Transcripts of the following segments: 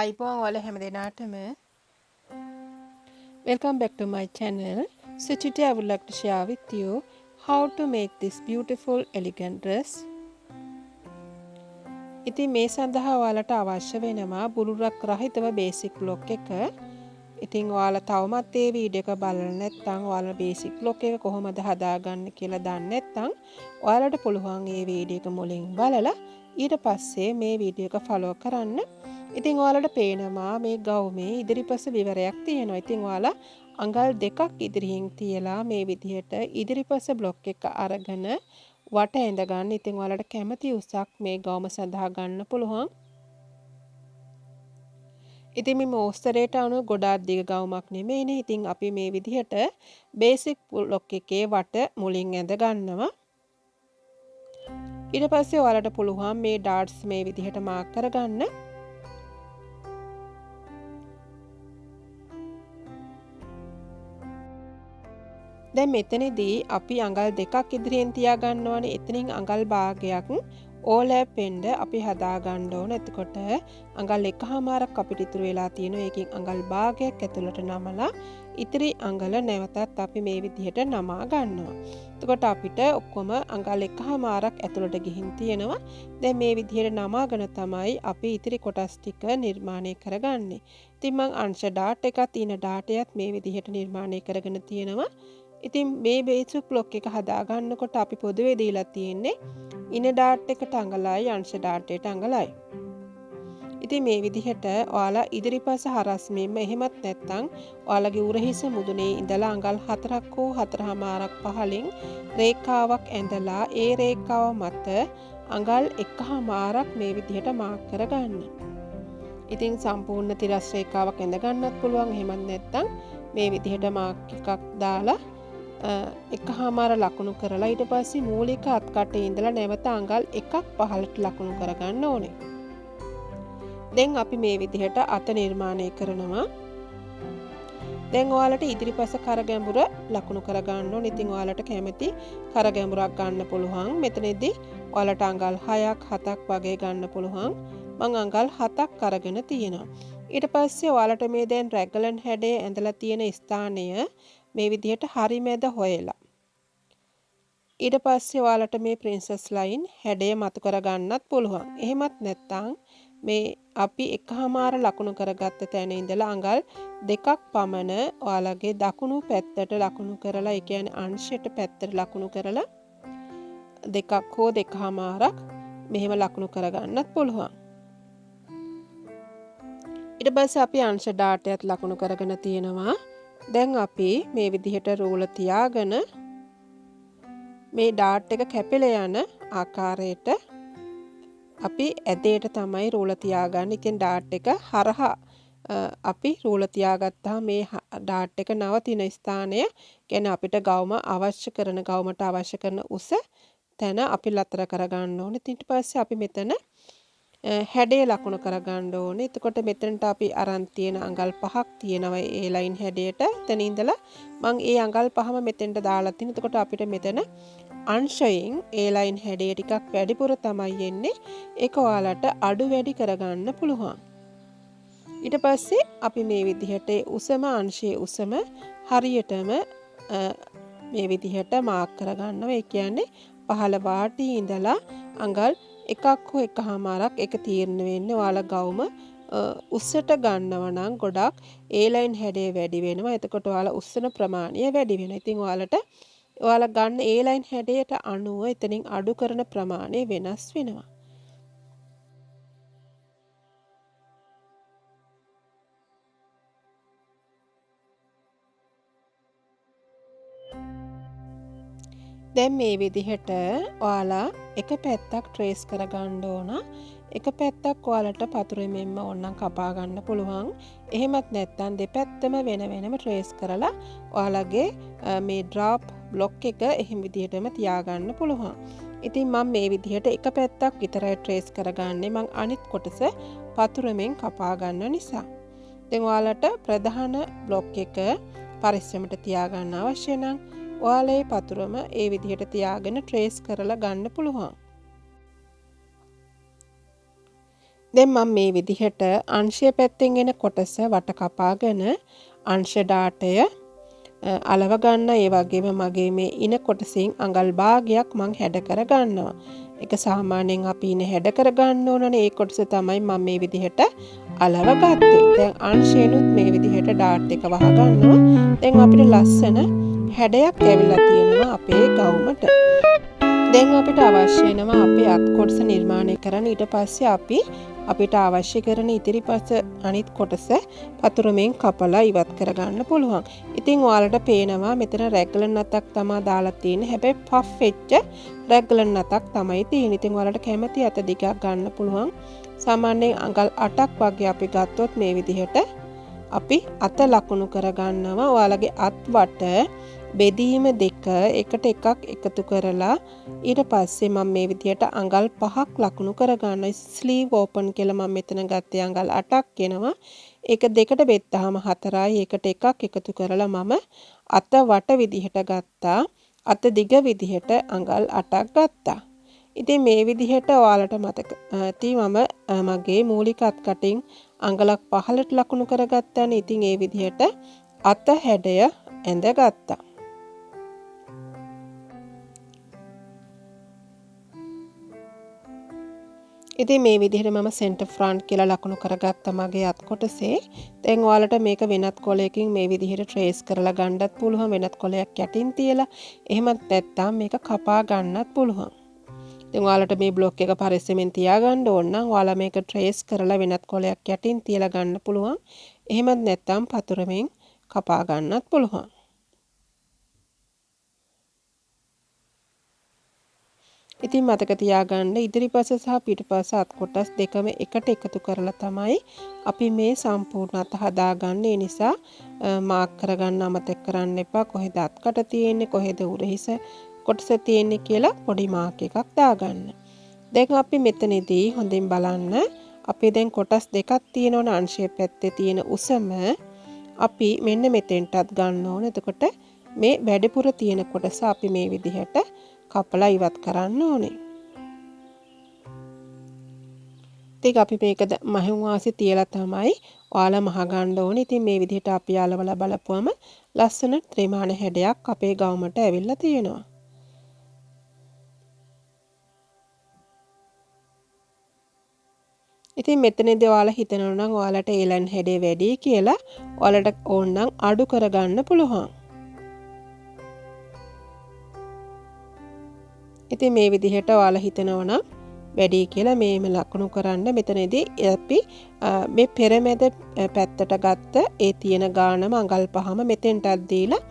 iPhone wala හැමදෙනාටම welcome back to my channel. So today I would like to share with you how to make this beautiful elegant dress. ඉතින් මේ සඳහා ඔයාලට අවශ්‍ය වෙනවා බුරුරක් රහිතව basic block එක. ඉතින් ඔයාලා තවමත් මේ වීඩියෝ එක බලලා නැත්නම් ඔයාලා basic block එක කොහොමද හදාගන්නේ කියලා දන්නේ නැත්නම් ඔයාලට පුළුවන් මේ වීඩියෝ එක මුලින් බලලා ඊට පස්සේ මේ වීඩියෝ එක follow කරන්න. ඉතින් ඔයාලට පේනවා මේ ගවුමේ ඉදිරිපස විවරයක් තියෙනවා. ඉතින් ඔයාලා අඟල් දෙකක් ඉදිරියෙන් තියලා මේ විදිහට ඉදිරිපස බ්ලොක් එක අරගෙන වට ඇඳ ගන්න. ඉතින් ඔයාලට කැමති උසක් මේ ගවුම සඳහා ගන්න පුළුවන්. ඉතින් මේ මෝස්තරයට අනුව ගොඩාක් දිග ගවුමක් නෙමෙයිනේ. ඉතින් අපි මේ විදිහට බේසික් බ්ලොක් එකේ වට මුලින් ඇඳ ගන්නවා. ඊට පස්සේ ඔයාලට පුළුවන් මේ ඩාට්ස් මේ විදිහට මාක් කරගන්න. දැන් මෙතනදී අපි අඟල් දෙකක් ඉදිරියෙන් තියා ගන්නවානේ. එතනින් අඟල් භාගයක් ඕලැප් වෙන්න අපි හදා ගන්න ඕන. එතකොට අඟල් 1/2ක් අපිට ඉතුරු වෙලා තියෙනවා. ඒකෙන් අඟල් භාගයක් ඇතුළට නමලා ඉතිරි අඟල නැවතත් අපි මේ විදිහට නමා ගන්නවා. එතකොට අපිට ඔක්කොම අඟල් 1/2ක් ඇතුළට ගිහින් තියෙනවා. දැන් මේ විදිහට නමාගෙන තමයි අපි ඉතිරි කොටස් ටික නිර්මාණය කරගන්නේ. ඉතින් මම අංශ ඩාට් එකත් ඊන ඩාටයත් මේ විදිහට නිර්මාණය කරගෙන තියෙනවා. ඉතින් මේ බේසික් බ්ලොක් එක හදා ගන්නකොට අපි පොදුවේ දීලා තියෙන්නේ ඉන ඩාට් එකට අඟලයි අංශ ඩාට් එකට අඟලයි. ඉතින් මේ විදිහට ඔයාලා ඉදිරිපස හරස් මෙන්න එහෙමත් නැත්නම් ඔයාලගේ උරහිස මුදුනේ ඉඳලා අඟල් 4ක් හෝ 4/4ක් පහලින් රේඛාවක් ඇඳලා ඒ රේඛාව මත අඟල් 1/2ක් මේ විදිහට මාක් කරගන්න. ඉතින් සම්පූර්ණ තිරස් රේඛාවක් ඇඳ ගන්නත් පුළුවන්. එහෙමත් නැත්නම් මේ විදිහට මාක් එකක් දාලා 1/2 ලකුණු කරලා ඊට පස්සේ මූලික අත්කටේ ඉඳලා නැවත අඟල් 1ක් පහළට ලකුණු කරගන්න ඕනේ. දැන් අපි මේ විදිහට අත නිර්මාණය කරනවා. දැන් ඔයාලට ඉදිරිපස කරගැඹුර ලකුණු කරගන්න ඕනේ. ඉතින් ඔයාලට කැමති කරගැඹුරක් ගන්න පුළුවන්. මෙතනදී ඔයාලට අඟල් 6ක් 7ක් වගේ ගන්න පුළුවන්. මම අඟල් 7ක් අරගෙන තියෙනවා. ඊට පස්සේ ඔයාලට මේ දැන් රැගලන් හැඩය ඇඳලා තියෙන ස්ථානය මේ විදිහට හරි මැද හොයලා ඊට පස්සේ ඔයාලට මේ ප්‍රින්සස් ලයින් හැඩය මතු කර ගන්නත් පුළුවන්. එහෙමත් නැත්නම් මේ අපි 1/2 ලකුණු කරගත්ත තැන ඉඳලා අඟල් 2ක් පමණ ඔයාලගේ දකුණු පැත්තට ලකුණු කරලා ඒ කියන්නේ අංශයට පැත්තට ලකුණු කරලා 2ක් හෝ 2/2ක් මෙහෙම ලකුණු කරගන්නත් පුළුවන්. ඊට පස්සේ අපි අංශ ඩාටයත් ලකුණු කරගෙන තියෙනවා. දැන් අපි මේ විදිහට රූල තියාගෙන මේ ඩාට් එක කැපිලා යන ආකාරයට අපි ඇදේට තමයි රූල තියාගන්නේ. ඉතින් ඩාට් එක හරහා අපි රූල තියාගත්තා මේ ඩාට් එක නවතින ස්ථානය කියන්නේ අපිට ගවුමට අවශ්‍ය කරන උස තැන අපි ලතර කරගන්න ඕනේ. ඊට පස්සේ අපි මෙතන හැඩය ලකුණු කරගන්න ඕනේ. එතකොට මෙතනට අපි අරන් තියෙන අඟල් 5ක් තියෙනවා ඒ ලයින් හැඩයට. එතන ඉඳලා මම ඒ අඟල් 5ම මෙතෙන්ට දාලා තිනවා. එතකොට අපිට මෙතන අංශයෙන් ඒ ලයින් හැඩය ටිකක් වැඩිපුර තමයි එන්නේ. ඒක ඔයාලට අඩු වැඩි කරගන්න පුළුවන්. ඊට පස්සේ අපි මේ විදිහට උසම අංශයේ උසම හරියටම මේ විදිහට මාක් කරගන්නවා. ඒ කියන්නේ පහළ වාටි ඉඳලා අඟල් 1ක් හෝ 1/2ක් එක තීරණය වෙන්නේ ඔයාලා ගවුම උස්සට ගන්නවා නම් ගොඩක් ඒ ලයින් හැඩය වැඩි වෙනවා. එතකොට ඔයාලා උස්සන ප්‍රමාණය වැඩි වෙනවා. ඉතින් ඔයාලා ගන්න ඒ ලයින් හැඩයට අනුව එතනින් අඩු කරන ප්‍රමාණය වෙනස් වෙනවා. දැන් මේ විදිහට ඔයාලා එක පැත්තක් ට්‍රේස් කරගන්න ඕන. එක පැත්තක් ඔයාලට පතුරේ මෙන්න ඕනනම් කපා ගන්න පුළුවන්. එහෙමත් නැත්නම් දෙපැත්තම වෙන වෙනම ට්‍රේස් කරලා ඔයාලගේ මේ ඩ්‍රොප් බ්ලොක් එක එහෙම විදිහටම තියාගන්න පුළුවන්. ඉතින් මම මේ විදිහට එක පැත්තක් විතරයි ට්‍රේස් කරගන්නේ. මම අනිත් කොටස පතුරෙන් කපා ගන්න නිසා. දැන් ඔයාලට ප්‍රධාන බ්ලොක් එක පරිස්සමට තියාගන්න අවශ්‍ය නම් ඔයාලේ පතුරම ඒ විදිහට තියාගෙන ට්‍රේස් කරලා ගන්න පුළුවන්. දැන් මම මේ විදිහට අංශය පැත්තෙන් එන කොටස වට කපාගෙන අංශ ඩාටය අලව ගන්න. ඒ වගේම මගේ මේ ඉන කොටසින් අඟල් භාගයක් මං හැඩ කර ගන්නවා. ඒක සාමාන්‍යයෙන් අපි ඉන හැඩ කර ගන්න ඕනනේ. ඒ කොටස තමයි මම මේ විදිහට අලව ගත්තේ. දැන් අංශයනුත් මේ විදිහට ඩාට් එක වහ ගන්නවා. දැන් අපිට ලස්සන හැඩයක් ඇවිල්ලා තියෙනවා අපේ ගවුමට. දැන් අපිට අවශ්‍ය වෙනවා අපේ අත් කොටස නිර්මාණය කරන්න. ඊට පස්සේ අපිට අවශ්‍ය කරන ඉතිරිපස අනිත් කොටස පතුරුමෙන් කපලා ඉවත් කරගන්න පුළුවන්. ඉතින් ඔයාලට පේනවා මෙතන රැග්ලන් නතක් තමයි දාලා තියෙන්නේ. හැබැයි පෆ් වෙච්ච රැග්ලන් නතක් තමයි තියෙන්නේ. ඉතින් ඔයාලට කැමති අත දිගක් ගන්න පුළුවන්. සාමාන්‍යයෙන් අඟල් 8ක් වගේ අපි ගත්තොත් මේ විදිහට අපි අත ලකුණු කරගන්නවා. ඔයාලගේ අත් වට බෙදීම දෙක එකට එකක් එකතු කරලා ඊට පස්සේ මම මේ විදිහට අඟල් 5ක් ලකුණු කරගන්නවා. ස්ලීව් ඕපන් කියලා මම මෙතන ගත්තේ අඟල් 8ක් එනවා. ඒක දෙකට බෙද්දාම 4යි. ඒකට එකක් එකතු කරලා මම අත වට විදිහට ගත්තා. අත දිග විදිහට අඟල් 8ක් ගත්තා. ඉතින් මේ විදිහට ඔයාලට මතක ඇති මම මගේ මූලික අත් කටින් අඟලක් 15ට ලකුණු කරගත්තානේ. ඉතින් ඒ විදිහට අත හැඩය ඇඳගත්තා. ඉතින් මේ විදිහට මම සෙන්ටර් ෆ්‍රන්ට් කියලා ලකුණු කරගත්තා මගේ අත් කොටසේ. දැන් ඔයාලට මේක වෙනත් කොලයකින් මේ විදිහට ට්‍රේස් කරලා ගන්නත් පුළුවන්. වෙනත් කොලයක් යටින් තියලා. එහෙමත් නැත්නම් මේක කපා ගන්නත් පුළුවන්. ඉතින් ඔයාලට මේ බ්ලොක් එක පරිස්සමෙන් තියාගන්න ඕන නම් ඔයාලා මේක ට්‍රේස් කරලා වෙනත් කොලයක් යටින් තියලා ගන්න පුළුවන්. එහෙමත් නැත්නම් පතුරෙන් කපා ගන්නත් පුළුවන්. ඉතින් මතක තියාගන්න ඉදිරිපස සහ පිටුපස අත් කොටස් දෙකම එකට එකතු කරලා තමයි අපි මේ සම්පූර්ණ අත හදාගන්නේ. ඒ නිසා මාක් කරගන්න අමතක කරන්න එපා. කොහෙද අත්කට තියෙන්නේ, කොහෙද උරහිස කොටස තියෙන්නේ කියලා පොඩි මාක් එකක් දාගන්න. දැන් අපි මෙතනදී හොඳින් බලන්න අපි දැන් කොටස් දෙකක් තියෙනවනේ. අංශය පැත්තේ තියෙන උසම අපි මෙන්න මෙතෙන්ටත් ගන්න ඕන. එතකොට මේ වැඩිපුර තියෙන කොටස අපි මේ විදිහට කපලා ඉවත් කරන්න ඕනේ. ඉතින් අපි මේක මහුම් වාසි තියලා තමයි ඔයාලා මහ ගන්න ඕනේ. ඉතින් මේ විදිහට අපි අලවලා බලපුවම ලස්සන ත්‍රිමාණ හැඩයක් අපේ ගවුමට ඇවිල්ලා තියෙනවා. ඉතින් මෙතනදී ඔයාලා හිතනවා නම් ඔයාලට ඒලන් හැඩේ වැඩි කියලා ඔයාලට ඕන නම් අඩු කරගන්න පුළුවන්. ඉතින් මේ විදිහට ඔයාලා හිතනවා නම් වැඩි කියලා මේම ලකුණු කරන්න. මෙතනදී අපි මේ පෙරමැද පැත්තට ගත්ත ඒ තියෙන ගානම අඟල් 5ම මෙතෙන්ටත් දීලා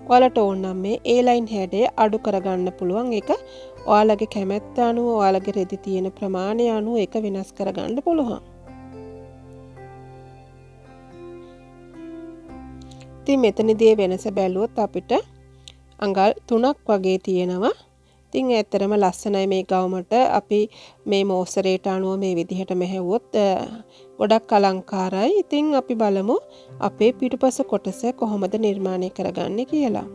ඔයාලට ඕන නම් මේ A line හැඩය අඩු කරගන්න පුළුවන්. ඒක ඔයාලගේ කැමැත්ත අනුව ඔයාලගේ රෙදි තියෙන ප්‍රමාණය අනුව ඒක වෙනස් කරගන්න පුළුවන්. ඉතින් මෙතනදී වෙනස බැලුවොත් අපිට අඟල් 3ක් වගේ තියෙනවා. ඉතින් ඇත්තරම ලස්සනයි මේ ගවුමට. අපි මේ මෝස්තරේට අනුව මේ විදිහට මෙහෙවුවොත් ගොඩක් අලංකාරයි. ඉතින් අපි බලමු අපේ පිටුපස කොටස කොහොමද නිර්මාණය කරගන්නේ කියලා.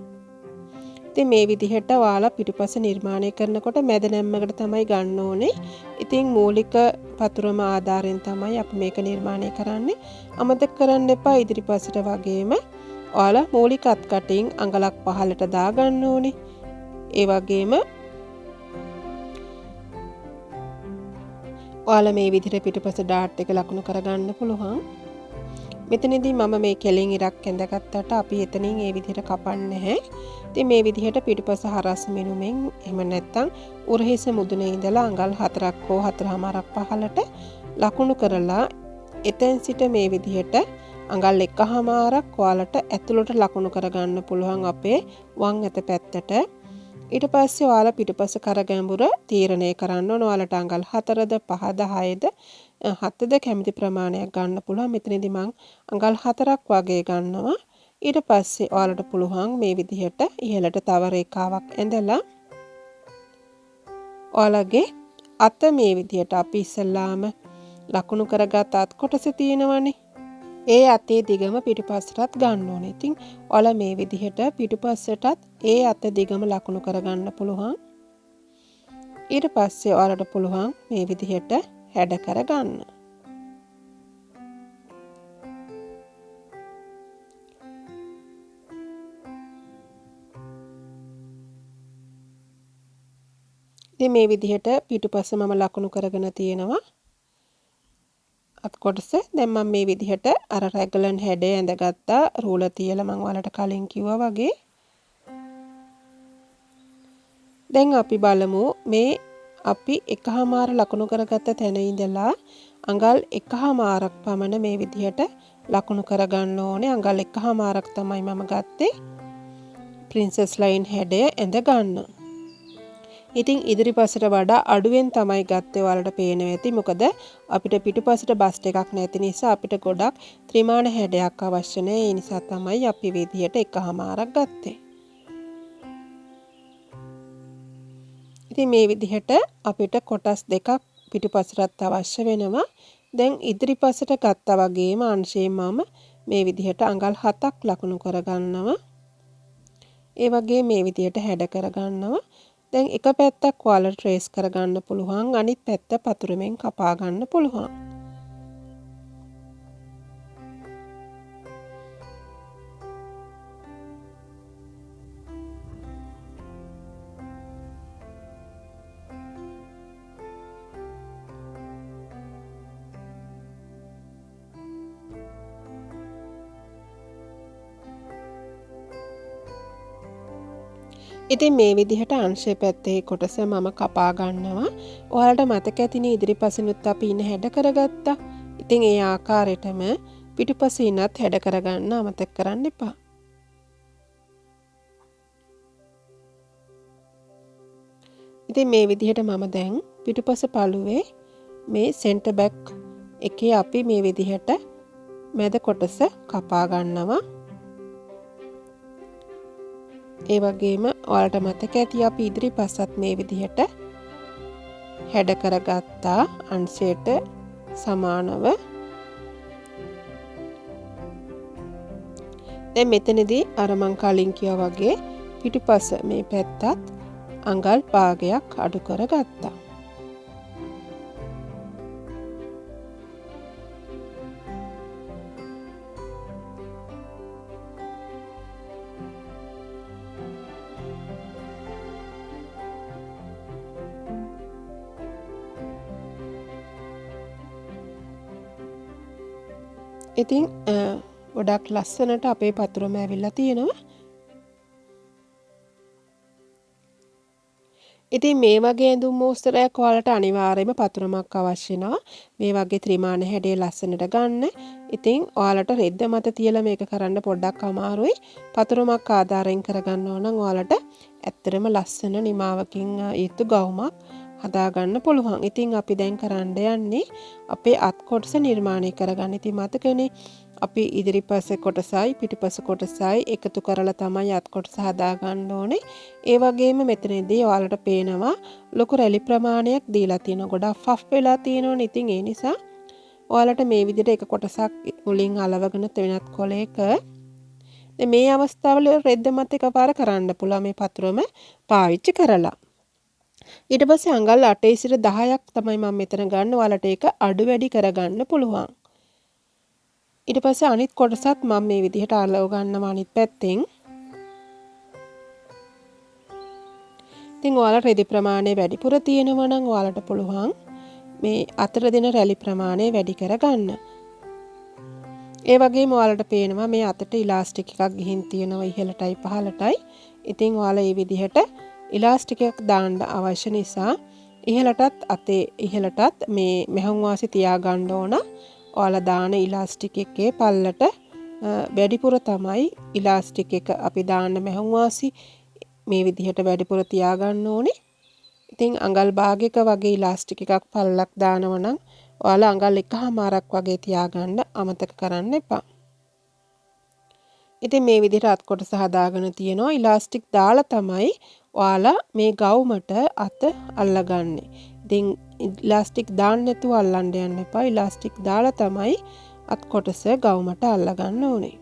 ඉතින් මේ විදිහට ඔයාලා පිටුපස නිර්මාණය කරනකොට මැද නැම්මකට තමයි ගන්න ඕනේ. ඉතින් මූලික පතුරම ආධාරයෙන් තමයි අපි මේක නිර්මාණය කරන්නේ. අමතක කරන්න එපා ඉදිරිපසට වගේම ඔයාලා මූලික අත් කටින් අඟලක් 15ට දාගන්න ඕනේ. ඒ වගේම ඔයාලා මේ විදිහට පිටුපස ඩාට් එක ලකුණු කරගන්න පුළුවන්. මෙතනදී මම මේ කෙලින් ඉරක් ඇඳගත්තට අපි එතනින් මේ විදිහට කපන්නේ නැහැ. ඉතින් මේ විදිහට පිටුපස හරස් මිනුමෙන් එහෙම නැත්නම් උරහිස මුදුනේ ඉඳලා අඟල් 4ක් හෝ 4මාරක් පහළට ලකුණු කරලා එතෙන් සිට මේ විදිහට අඟල් 1මාරක් ඔයාලට ඇතුළට ලකුණු කරගන්න පුළුවන් අපේ වම් අත පැත්තට. ඊට පස්සේ ඔයාලා පිටුපස කරගැඹුර තීරණය කරන්න ඕන. ඔයාලට අඟල් 4ද 5ද 6ද 7ද කැමති ප්‍රමාණයක් ගන්න පුළුවන්. මෙතනදී මම අඟල් 4ක් වගේ ගන්නවා. ඊට පස්සේ ඔයාලට පුළුවන් මේ විදිහට ඉහළට තව රේඛාවක් ඇඳලා ඔයාලගේ අත මේ විදිහට අපි ඉස්සල්ලාම ලකුණු කරගත් අත් කොටස තියෙනවනේ. ඒ අතේ දිගම පිටුපස්සටත් ගන්න ඕනේ. ඉතින් ඔයාලා මේ විදිහට පිටුපස්සටත් ඒ අත දිගම ලකුණු කරගන්න පුළුවන්. ඊට පස්සේ ඔයාලට පුළුවන් මේ විදිහට හැඩ කරගන්න. ඉතින් මේ විදිහට පිටුපස මම ලකුණු කරගෙන තියෙනවා. අත් කොටස දැන් මම මේ විදිහට අර රැගලන් හැඩය ඇඳගත්තා රූලර් තියලා මම ඔයාලට කලින් කිව්වා වගේ. දැන් අපි බලමු මේ අපි එකහමාර ලකුණු කරගත්ත තැන ඉඳලා අඟල් එකහමාරක් පමණ මේ විදිහට ලකුණු කරගන්න ඕනේ. අඟල් එකහමාරක් තමයි මම ගත්තේ ප්‍රින්සස් ලයින් හැඩය ඇඳ ගන්න. ඉතින් ඉදිරිපසට වඩා අඩුවෙන් තමයි ගත්තේ ඔයාලට පේනවා ඇති. මොකද අපිට පිටුපසට බස්ට් එකක් නැති නිසා අපිට ගොඩක් ත්‍රිමාණ හැඩයක් අවශ්‍ය නැහැ. ඒ නිසා තමයි අපි විදිහට එකහමාරක් ගත්තේ. ඉතින් මේ විදිහට අපිට කොටස් දෙකක් පිටුපසටත් අවශ්‍ය වෙනවා. දැන් ඉදිරිපසට ගත්තා වගේම අංශයෙන් මම මේ විදිහට අඟල් 7ක් ලකුණු කරගන්නවා. ඒ වගේ මේ විදිහට හැඩ කරගන්නවා. දැන් එක පැත්තක් ඔයාලට ට්‍රේස් කරගන්න පුළුවන්. අනිත් පැත්ත පතුරුමෙන් කපා ගන්න පුළුවන්. ඉතින් මේ විදිහට අංශය පැත්තේ කොටස මම කපා ගන්නවා. ඔයාලට මතක ඇතිනේ ඉදිරිපසිනුත් අපි ඉන හැඩ කරගත්තා. ඉතින් ඒ ආකාරයටම පිටුපසිනත් හැඩ කරගන්න අමතක කරන්න එපා. ඉතින් මේ විදිහට මම දැන් පිටුපස පළුවේ මේ සෙන්ටර් බැක් එකේ අපි මේ විදිහට මැද කොටස කපා ගන්නවා. ඒ වගේම ඔයාලට මතක ඇති අපි ඉදිරිපසත් මේ විදිහට හැඩ කරගත්තා අංශයට සමානව. දැන් මෙතනදී අර මං කලින් කිව්වා වගේ පිටුපස මේ පැත්තත් අඟල් භාගයක් අඩු කරගත්තා. ඉතින් ගොඩක් ලස්සනට අපේ පතුරම ඇවිල්ලා තියෙනවා. ඉතින් මේ වගේ ඇඳුම් මෝස්තරයක් ඔයාලට අනිවාර්යයෙන්ම පතුරමක් අවශ්‍ය වෙනවා. මේ වගේ ත්‍රිමාණ හැඩය ලස්සනට ගන්න. ඉතින් ඔයාලට රෙද්ද මත තියලා මේක කරන්න පොඩ්ඩක් අමාරුයි. පතුරමක් ආධාරයෙන් කරගන්න ඕන නම් ඔයාලට ඇත්තටම ලස්සන නිමාවකින් යුතු ගවුමක් හදාගන්න පුළුවන්. ඉතින් අපි දැන් කරන්න යන්නේ අපේ අත් කොටස නිර්මාණය කරගන්න. ඉතින් මතකනේ අපි ඉදිරිපස කොටසයි පිටුපස කොටසයි එකතු කරලා තමයි අත් කොටස හදාගන්න ඕනේ. ඒ වගේම මෙතනදී ඔයාලට පේනවා ලොකු රැලි ප්‍රමාණයක් දීලා තියෙනවා. ගොඩක් ෆෆ් වෙලා තියෙනවනේ. ඉතින් ඒ නිසා ඔයාලට මේ විදිහට එක කොටසක් මුලින් අලවගෙන වෙනත් කොලයක මේ අවස්ථාවල රෙද්ද මත එකපාර කරන්න පුළුවන් මේ පතුරම පාවිච්චි කරලා. ඊට පස්සේ අඟල් 8 සිට 10ක් තමයි මම මෙතන ගන්න. ඔයාලට ඒක අඩු වැඩි කරගන්න පුළුවන්. ඊට පස්සේ අනිත් කොටසත් මම මේ විදිහට අලව ගන්නවා අනිත් පැත්තෙන්. ඉතින් ඔයාලා රෙදි ප්‍රමාණය වැඩිපුර තියෙනවා නම් ඔයාලට පුළුවන් මේ අතර දෙන රැලි ප්‍රමාණය වැඩි කරගන්න. ඒ වගේම ඔයාලට පේනවා මේ අතට ඉලාස්ටික් එකක් ගිහින් තියෙනවා ඉහළටයි පහළටයි. ඉතින් ඔයාලා මේ විදිහට ඉලාස්ටික් එකක් දාන්න අවශ්‍ය නිසා ඉහළටත් අතේ ඉහළටත් මේ මැහුම් වාසි තියා ගන්න ඕන. ඔයාලා දාන ඉලාස්ටික් එකේ පල්ලට වැඩිපුර තමයි ඉලාස්ටික් එක අපි දාන්න මැහුම් වාසි මේ විදිහට වැඩිපුර තියා ගන්න ඕනේ. ඉතින් අඟල් භාගයක වගේ ඉලාස්ටික් එකක් පල්ලක් දානවා නම් ඔයාලා අඟල් 1/2ක් වගේ තියාගන්න අමතක කරන්න එපා. ඉතින් මේ විදිහට අත් කොටස හදාගෙන තියෙනවා. ඉලාස්ටික් දාලා තමයි ඔයාලා මේ ගවුමට අත අල්ලගන්නේ. ඉතින් ඉලාස්ටික් දාන්න නැතුව අල්ලන්න යන්න එපා. ඉලාස්ටික් දාලා තමයි අත් කොටස ගවුමට අල්ලගන්න ඕනේ.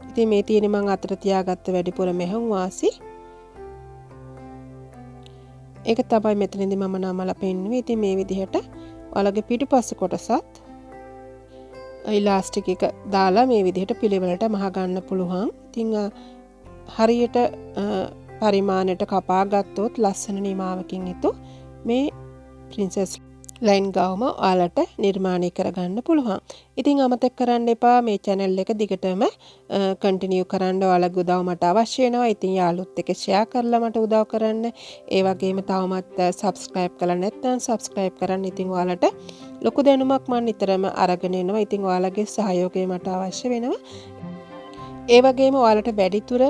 ඉතින් මේ තියෙන්නේ මම අතට තියාගත්ත වැඩිපුර මෙහුම් වාසි. ඒක තමයි මෙතනදී මම නමලා පෙන්නුවේ. ඉතින් මේ විදිහට ඔයාලගේ පිටුපස්ස කොටසත් ඉලාස්ටික් එක දාලා මේ විදිහට පිළිවෙලට මහ ගන්න පුළුවන්. ඉතින් හරියට පරිමාණයට කපා ගත්තොත් ලස්සන නිමාවකින් යුතු මේ ප්‍රින්සස් ලයින් ගවුම ඔයාලට නිර්මාණය කරගන්න පුළුවන්. ඉතින් අමතක කරන්න එපා මේ channel එක දිගටම කන්ටිනියු කරන්න. ඔයාලගේ උදව් මට අවශ්‍ය වෙනවා. ඉතින් යාළුවොත් එක්ක share කරලා මට උදව් කරන්න. ඒ වගේම තවමත් subscribe කරලා නැත්නම් subscribe කරන්න. ඉතින් ඔයාලට ලොකු දැනුමක් මම නිතරම අරගෙන එනවා. ඉතින් ඔයාලගේ සහයෝගය මට අවශ්‍ය වෙනවා. ඒ වගේම ඔයාලට වැඩිදුර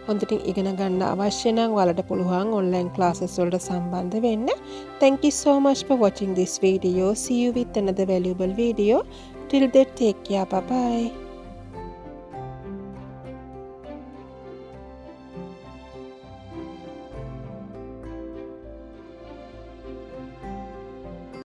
හොඳට ඉගෙන ගන්න අවශ්‍ය නම් ඔයාලට පුළුවන් online classes වලට සම්බන්ධ වෙන්න. Thank you so much for watching this video. See you with another valuable video. Till then, take care. Bye bye.